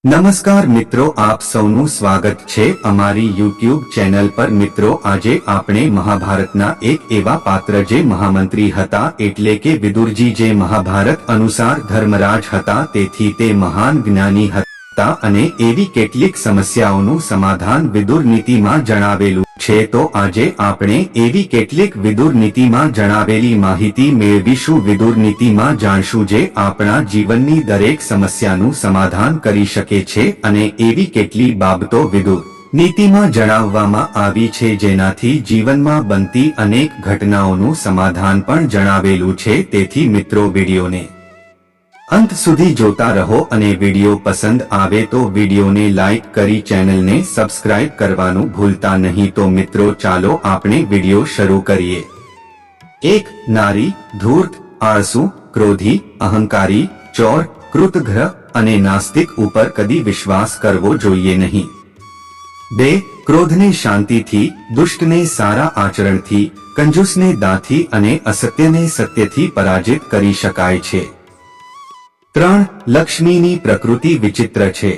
નમસ્કાર મિત્રો, આપ સૌનું સ્વાગત છે અમારી યુટ્યુબ ચેનલ પર। મિત્રો, આજે આપણે મહાભારતના એક એવા પાત્ર જે મહામંત્રી હતા એટલે કે વિદુરજી, જે મહાભારત અનુસાર ધર્મરાજ હતા, તેથી તે મહાન જ્ઞાની હતા અને એવી કેટલીક સમસ્યાઓનું સમાધાન વિદુર નીતિમાં જણાવેલું છે। તો આજે આપણે એવી કેટલીક વિદુર નીતિમાં જણાવેલી માહિતી મેળવીશું। વિદુર નીતિમાં જાણશું જે આપણા જીવનની દરેક સમસ્યાનું સમાધાન કરી શકે છે અને એવી કેટલી બાબતો વિદુર નીતિમાં જણાવવામાં આવી છે જેનાથી જીવનમાં બનતી અનેક ઘટનાઓનું સમાધાન પણ જણાવેલું છે। તેથી મિત્રો, વિડીયોને અંત સુધી જોતા રહો અને વિડીયો પસંદ આવે તો વિડીયોને લાઈક કરી ચેનલને સબસ્ક્રાઇબ કરવાનું ભૂલતા નહીં। તો મિત્રો, ચાલો આપણે વિડીયો શરૂ કરીએ। એક નારી ધૂર્ત, આળસુ, ક્રોધી, અહંકારી, ચોર, કૃતઘ્ન અને નાસ્તિક ઉપર કદી વિશ્વાસ કરવો જોઈએ નહીં। 2. ક્રોધને શાંતિથી, દુષ્ટને સારા આચરણથી, કંજૂસને દાનથી અને અસત્યને સત્યથી પરાજિત કરી શકાય છે। 3. લક્ષ્મીની પ્રકૃતિ વિચિત્ર છે।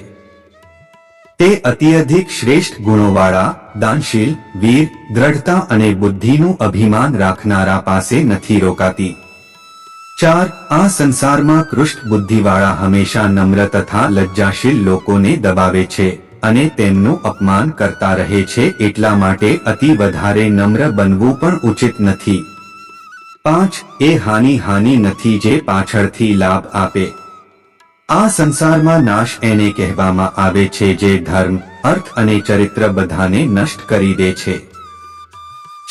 તે અત્યધિક શ્રેષ્ઠ ગુણોવાળા, દાનશીલ, વીર, દ્રઢતા અને બુદ્ધિનું અભિમાન રાખનારા પાસે નથી રોકાતી। 4. આ સંસારમાં કૃષ્ણ બુદ્ધિવાળા હંમેશા નમ્ર તથા લજ્જાશીલ લોકોને દબાવે છે અને તેમનું અપમાન કરતા રહે છે, એટલા માટે અતિ વધારે નમ્ર બનવું પણ ઉચિત નથી। 5. એ હાનિ નથી જે પાછળથી લાભ આપે। આ સંસારમાં નાશ એને કહેવામાં આવે છે જે ધર્મ, અર્થ અને ચરિત્ર બધાને નષ્ટ કરી દે છે।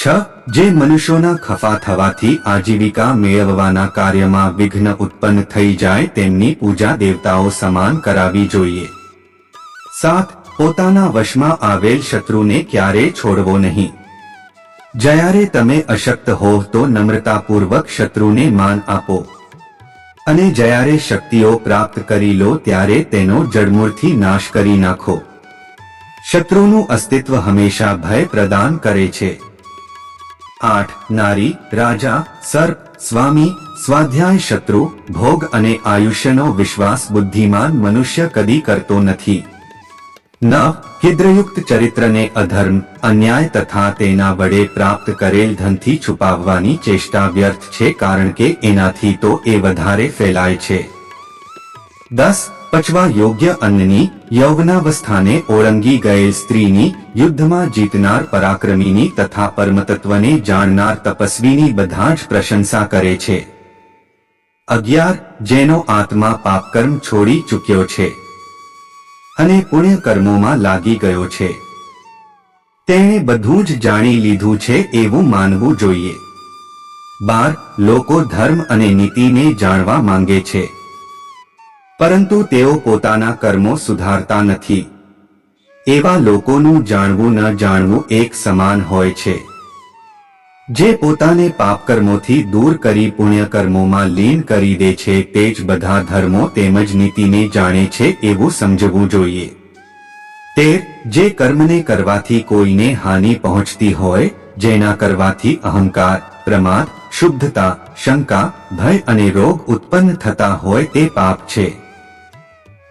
6. જે મનુષ્યોના ખફા થવાથી આજીવિકા મેળવવાના કાર્યમાં વિઘ્ન ઉત્પન્ન થઈ જાય તેમની પૂજા દેવતાઓ સમાન કરાવી જોઈએ। 7. પોતાના વશમાં આવેલ શત્રુને ક્યારેય છોડવો નહીં। જ્યારે તમે અશક્ત હોવ તો નમ્રતાપૂર્વક શત્રુને માન આપો અને જ્યારે શક્તિઓ પ્રાપ્ત કરી લો ત્યારે તેનો જડમૂળથી નાશ કરી નાખો। શત્રુનું અસ્તિત્વ હંમેશા ભય પ્રદાન કરે છે। 8. નારી, રાજા, સર્પ, સ્વામી, સ્વાધ્યાય, શત્રુ, ભોગ અને આયુષ્યનો વિશ્વાસ બુદ્ધિમાન મનુષ્ય કદી કરતો નથી। 9. હિદ્રયુક્ત ચરિત્રને અધર્મ, અન્યાય તથા તેના વડે પ્રાપ્ત કરેલ ધનથી છુપાવવાની ચેષ્ટા વ્યર્થ છે, કારણ કે એનાથી તો એ વધારે ફેલાય છે। 10. પચવા યોગ્ય અન્નની, યૌવનાવસ્થાને ઓળંગી ગયેલ સ્ત્રીની, યુદ્ધમાં જીતનાર પરાક્રમીની તથા પરમતત્વને જાણનાર તપસ્વીની બધા જ પ્રશંસા કરે છે। 11. જેનો આત્મા પાપકર્મ છોડી ચૂક્યો છે અને પુણ્ય કર્મોમાં લાગી ગયો છે, તેણે બધું જ જાણી લીધું છે એવું માનવું જોઈએ। 12. લોકો ધર્મ અને નીતિને જાણવા માંગે છે પરંતુ તેઓ પોતાના કર્મો સુધારતા નથી। એવા લોકોનું જાણવું ન જાણવું એક સમાન હોય છે। જે પોતાને પાપકર્મોથી દૂર કરી પુણ્યકર્મોમાં લીન કરી દે છે તે જ બધા ધર્મો તેમજ નીતિને જાણે છે એવું સમજવું જોઈએ। 13. જે કર્મને કરવાથી કોઈને હાનિ પહોંચતી હોય, જેના કરવાથી અહંકાર, પ્રમાદ, શુદ્ધતા, શંકા, ભય અને રોગ ઉત્પન્ન થતા હોય તે પાપ છે।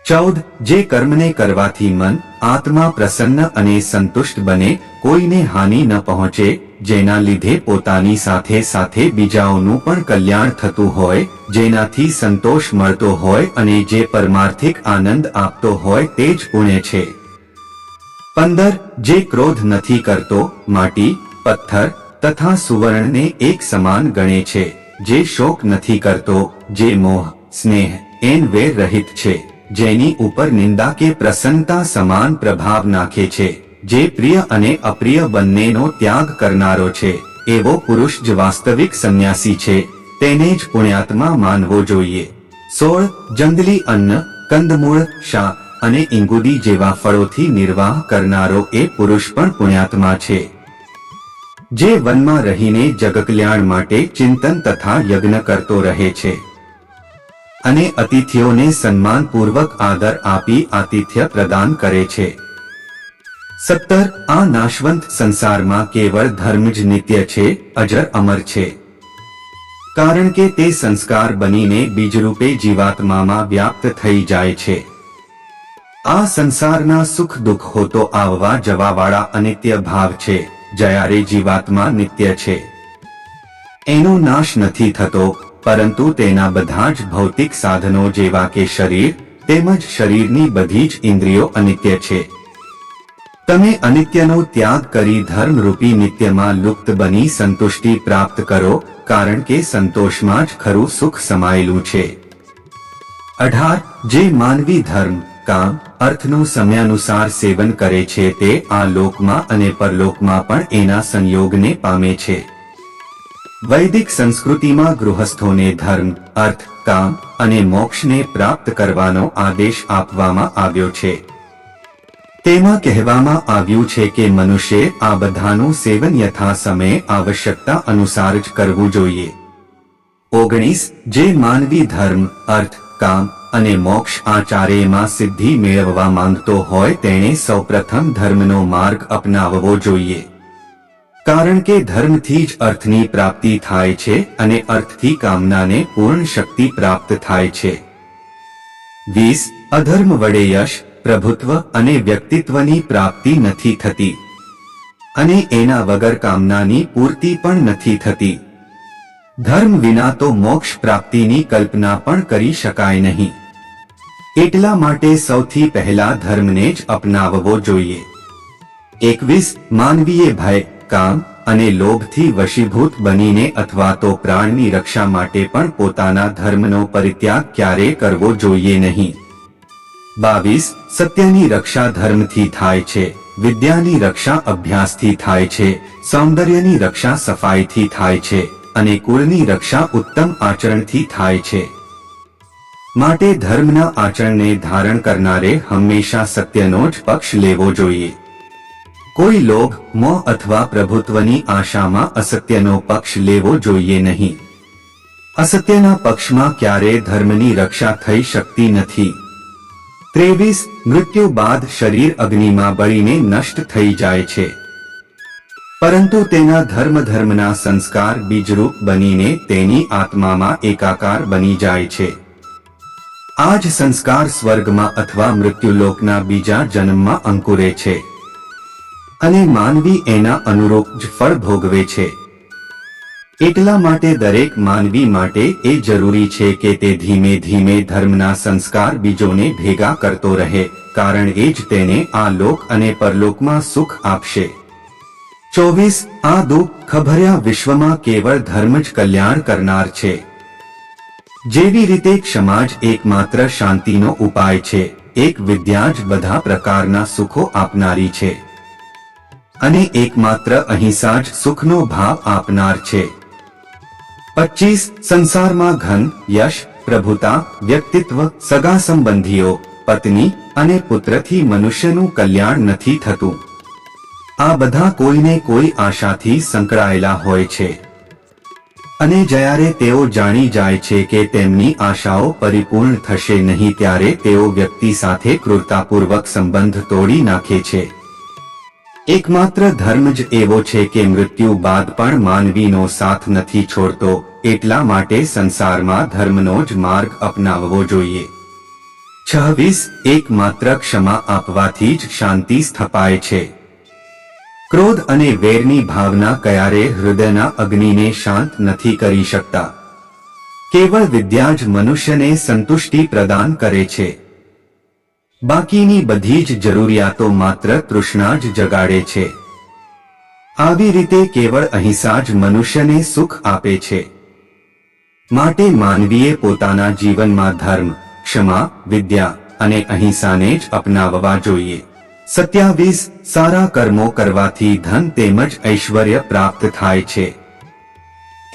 14. જે કર્મને કરવાથી મન, આત્મા પ્રસન્ન અને સંતુષ્ટ બને, કોઈને હાનિ ન પહોંચે, જેના લીધે પોતાની સાથે સાથે બીજાઓનું પણ કલ્યાણ થતું હોય, જેનાથી સંતોષ મળતો હોય અને જે પરમાર્થિક આનંદ આપતો હોય તે જ પુણ્ય છે। 15. જે ક્રોધ નથી કરતો, માટી, પથ્થર તથા સુવર્ણને એક સમાન ગણે છે, જે શોક નથી કરતો, જે મોહ, સ્નેહ, એન વેર રહિત છે, જેની ઉપર નિંદા કે પ્રસન્નતા સમાન પ્રભાવ નાખે છે, જે પ્રિય અને અપ્રિય બંનેનો ત્યાગ કરનારો છે, એવો પુરુષ જ વાસ્તવિક સંન્યાસી છે, તેને જ પુણ્યાત્મા માનવો જોઈએ। 16. જંગલી અન્ન, કંદમૂળ, શાક અને ઇંગુડી જેવા ફળોથી નિર્વાહ કરનારો એ પુરુષ પણ પુણ્યાત્મા છે। જે વનમાં રહીને જગકલ્યાણ માટે ચિંતન તથા યજ્ઞ કરતો રહે છે અને અતિથિઓને સન્માનપૂર્વક આદર આપી આતિથ્ય પ્રદાન કરે છે। 17. આ નાશવંત સંસારમાં કેવળ ધર્મ જ નિત્ય છે, અજર અમર છે, કારણ કે તે સંસ્કાર બનીને બીજરૂપે જીવાત્મામાં વ્યાપ્ત થઈ જાય છે। આ સંસારના સુખ દુઃખો તો આવવા જવાવાળા અનિત્ય ભાવ છે, જ્યારે જીવાત્મા નિત્ય છે. એનો નાશ નથી થતો, પરંતુ તેના બધા જ ભૌતિક સાધનો જેવા કે શરીર તેમજ શરીરની બધી જ ઇન્દ્રિયો અનિત્ય છે. તમે અનિત્યનો ત્યાગ કરી ધર્મરૂપી નિત્યમાં લુપ્ત બની સંતુષ્ટિ પ્રાપ્ત કરો, કારણ કે સંતોષમાં જ ખરું સુખ સમાયેલું છે. 18. જે માનવી ધર્મ કામ અર્થનું સમયાનુસાર સેવન કરે છે તે આ લોકમાં અને પરલોકમાં પણ એના સંયોગને પામે છે. વૈદિક સંસ્કૃતિમાં ગૃહસ્થોને ધર્મ અર્થ કામ અને મોક્ષને પ્રાપ્ત કરવાનો આદેશ આપવામાં આવ્યો છે. તેમાં કહેવામાં આવ્યું છે કે મનુષ્ય આ બધાનું સેવન યથા સમયે આવશ્યકતા અનુસાર જ કરવું જોઈએ. 19. જે માનવી ધર્મ અર્થ કામ અને મોક્ષ આ ચારેયમાં સિદ્ધિ મેળવવા માંગતો હોય તેણે સૌપ્રથમ ધર્મનો માર્ગ અપનાવવો જોઈએ, કારણ કે ધર્મથી જ અર્થની પ્રાપ્તિ થાય છે અને અર્થથી કામનાને પૂર્ણ શક્તિ પ્રાપ્ત થાય છે. 20. અધર્મ વડે યશ પ્રભુત્વ અને વ્યક્તિત્વની પ્રાપ્તિ નથી થતી અને એના વગર કામનાની પૂર્તિ પણ નથી થતી. ધર્મ વિના તો મોક્ષ પ્રાપ્તિની કલ્પના પણ કરી શકાય નહીં. એટલા માટે સૌથી પહેલા ધર્મને જ અપનાવવો જોઈએ. 21. માનવીએ ભય કામ અને લોભથી વશીભૂત બનીને અથવા તો પ્રાણની રક્ષા માટે પણ પોતાના ધર્મનો પરિત્યાગ ક્યારેય કરવો જોઈએ નહીં. 22. સત્યની રક્ષા ધર્મથી થાય છે, વિદ્યાની રક્ષા અભ્યાસથી થાય છે, સૌંદર્યની રક્ષા સફાઈથી થાય છે અને કુળની રક્ષા ઉત્તમ આચરણથી થાય છે. માટે ધર્મના આચરણને ધારણ કરનારે હંમેશા સત્યનો જ પક્ષ લેવો જોઈએ. કોઈ લોભ મોહ અથવા પ્રભુત્વની આશામાં અસત્યનો પક્ષ લેવો જોઈએ નહીં. અસત્યના પક્ષમાં ક્યારેય ધર્મની રક્ષા થઈ શકતી નથી. 23. મૃત્યુ બાદ શરીર અગ્નિમાં બળીને નષ્ટ થઈ જાય છે, પરંતુ તેના ધર્મના સંસ્કાર બીજરૂપ બનીને તેની આત્મામાં એકાકાર બની જાય છે. આ જ સંસ્કાર સ્વર્ગમાં અથવા મૃત્યુલોકના બીજા જન્મમાં અંકુરે છે અને માનવી એના અનુરૂપ જ ફળ ભોગવે છે. એટલા માટે દરેક માનવી માટે એ જરૂરી છે કે તે ધીમે ધીમે ધર્મના સંસ્કાર બીજોને ભેગા કરતો રહે, કારણ એ જ તેને આ લોક અને પરલોકમાં સુખ આપશે. 24. આ દુઃખભર્યા વિશ્વમાં કેવળ ધર્મ જ કલ્યાણ કરનાર છે. જેવી રીતે ક્ષમા જ એકમાત્ર શાંતિનો ઉપાય છે, એક વિદ્યા જ બધા પ્રકારના સુખો આપનારી છે અને એકમાત્ર અહિંસા જ સુખનો ભાવ આપનાર છે. 25. સંસારમાં ધન યશ પ્રભુતા વ્યક્તિત્વ સગા સંબંધીઓ પત્ની અને પુત્રથી મનુષ્યનું કલ્યાણ નથી થતું. આ બધા કોઈને કોઈ આશાથી સંકળાયેલા હોય છે અને જ્યારે તેઓ જાણી જાય છે કે તેમની આશાઓ પરિપૂર્ણ થશે નહીં ત્યારે તેઓ વ્યક્તિ સાથે ક્રૂરતાપૂર્વક સંબંધ તોડી નાખે છે. એકમાત્ર ધર્મ જ એવો છે કે મૃત્યુ બાદ પણ માનવીનો સાથ નથી છોડતો, એટલા માટે સંસારમાં ધર્મનો જ માર્ગ અપનાવવો જોઈએ. 26. એકમાત્ર ક્ષમા આપવાથી જ શાંતિ સ્થપાય છે. ક્રોધ અને વેરની ભાવના ક્યારે હૃદયના અગ્નિને શાંત નથી કરી શકતા. કેવળ વિદ્યા જ મનુષ્યને સંતુષ્ટિ પ્રદાન કરે છે. બાકીની બધી જ જરૂરિયાતો માત્ર તૃષ્ણા જ જગાડે છે. આવી રીતે કેવળ અહિંસા જ મનુષ્યને સુખ આપે છે. માટે માનવીએ પોતાના જીવનમાં ધર્મ ક્ષમા વિદ્યા અને અહિંસાને જ અપનાવવા જોઈએ. 27. સારા કર્મો કરવાથી ધન તેમજ ઐશ્વર્ય પ્રાપ્ત થાય છે.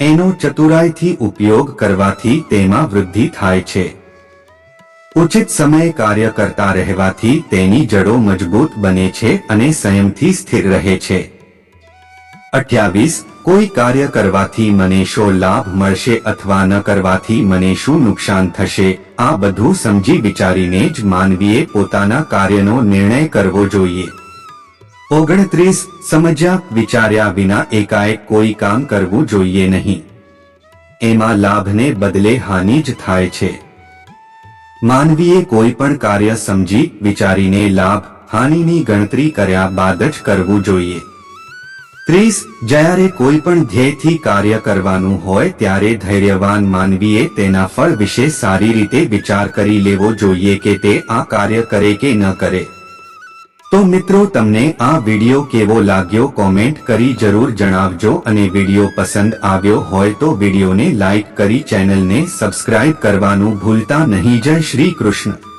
એનો ચતુરાઈથી ઉપયોગ કરવાથી તેમાં વૃદ્ધિ થાય છે. ઉચિત સમયે કાર્ય કરતા રહેવાથી તેની જડો મજબૂત બને છે અને સંયમથી સ્થિર રહે છે. 28. કોઈ કાર્ય કરવાથી મને શો લાભ મળશે અથવા ન કરવાથી મને શું નુકસાન થશે, આ બધું સમજી વિચારીને જ માનવીએ પોતાના કાર્યનો નિર્ણય કરવો જોઈએ. 29. સમજ્યા વિચાર્યા વિના એકાએક કોઈ કામ કરવું જોઈએ નહીં. એમાં લાભને બદલે હાનિ જ થાય છે. માનવીએ કોઈ પણ કાર્ય સમજી વિચારીને લાભ હાનિની ગણતરી કર્યા બાદ જ કરવું જોઈએ. 30 જ્યારે કોઈ પણ ધ્યેયથી કાર્ય કરવાનું હોય ત્યારે ધૈર્યવાન માનવીએ તેના ફળ વિશે સારી રીતે વિચાર કરી લેવો જોઈએ કે તે આ કાર્ય કરે કે ન કરે. તો મિત્રો, તમને આ વિડિયો કેવો લાગ્યો કોમેન્ટ કરી જરૂર જણાવજો અને વિડિયો પસંદ આવ્યો હોય તો વિડિયોને લાઈક કરી ચેનલને સબસ્ક્રાઇબ કરવાનું ભૂલતા નહીં. જય શ્રી કૃષ્ણ.